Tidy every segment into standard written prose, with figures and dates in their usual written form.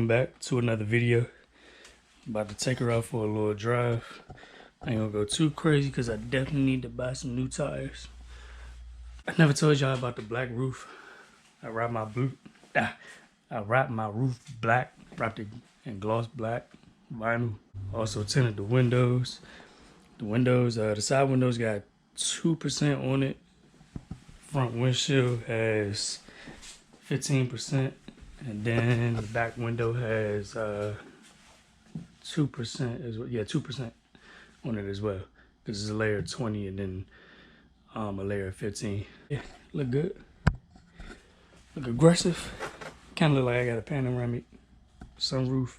welcome back to another video. About to take her out for a little drive. I ain't gonna go too crazy because I definitely need to buy some new tires. I never told y'all about the black roof. I wrapped my roof black, wrapped it in gloss black vinyl. Also tinted the windows. The side windows got 2% on it. Front windshield has 15%, and then the back window has 2% as well. Yeah, 2% on it as well. This is a layer of 20 and then a layer of 15. Yeah, look good. Look aggressive. Kind of look like I got a panoramic sunroof.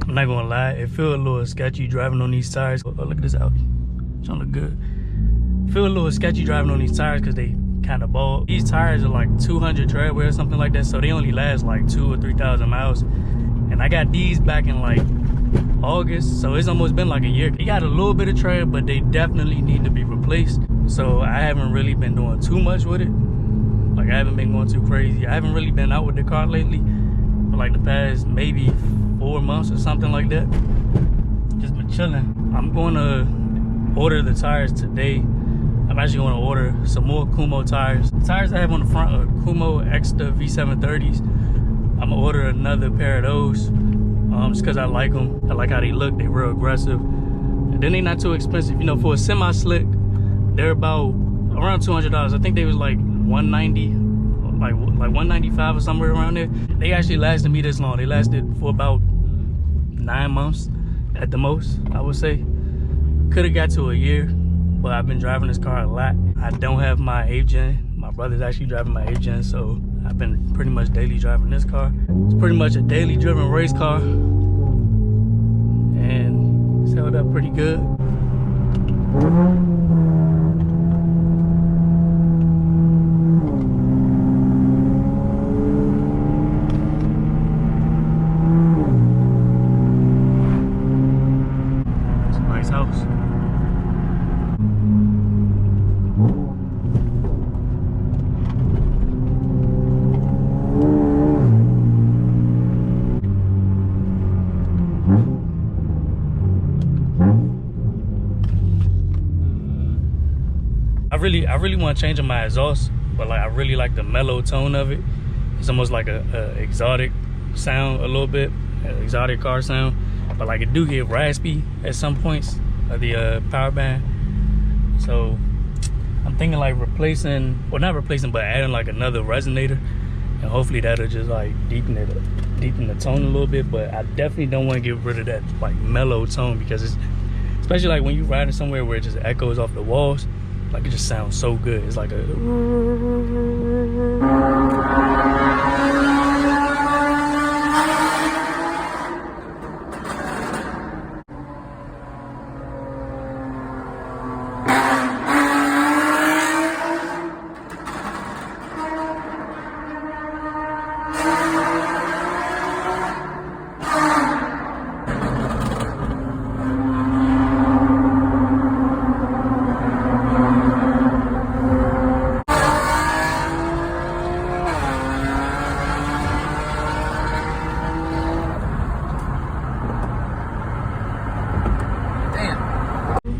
I'm not gonna lie, it feel a little sketchy driving on these tires. Oh, look at this out. It's gonna look good. Feel a little sketchy driving on these tires because they kind of bald. These tires are like 200 tread wear or something like that, so they only last like 2,000 or 3,000 miles. And I got these back in like August, so it's almost been like a year. They got a little bit of tread, but they definitely need to be replaced. So I haven't really been doing too much with it. Like I haven't been going too crazy. I haven't really been out with the car lately for like the past maybe 4 months or something like that. Just been chilling. I'm going to order the tires today. I'm actually going to order some more Kumo tires. The tires I have on the front are Kumo Extra V730s. I'm gonna order another pair of those just because I like them. I like how they look. They're real aggressive. And then they're not too expensive. You know, for a semi-slick, they're about around $200. I think they was like 190, like 195 or somewhere around there. They actually lasted me this long. They lasted for about 9 months at the most, I would say. Could have got to a year, but I've been driving this car a lot. I don't have my 8th gen. My brother's actually driving my 8th gen, so I've been pretty much daily driving this car. It's pretty much a daily driven race car, and it's held up pretty good. I really want to change my exhaust, but like I really like the mellow tone of it. It's almost like a exotic sound a little bit, an exotic car sound, but like it do get raspy at some points of the power band. So I'm thinking like replacing, well not replacing, but adding like another resonator, and hopefully that'll just like deepen it deepen the tone a little bit, but I definitely don't want to get rid of that like mellow tone, because it's, especially like when you riding somewhere where it just echoes off the walls, like it just sounds so good. It's like a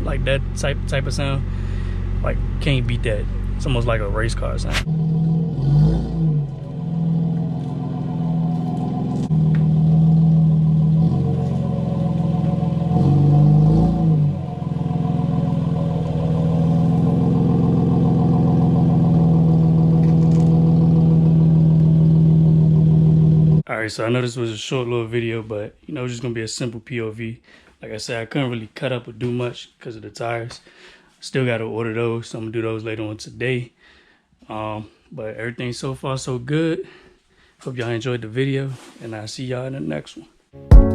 like that type of sound. Like, can't beat that. It's almost like a race car sound. Alright, so I know this was a short little video, but you know, it's just gonna be a simple POV. Like I said, I couldn't really cut up or do much because of the tires. Still gotta order those, so I'm gonna do those later on today. But everything so far so good. Hope y'all enjoyed the video, and I'll see y'all in the next one.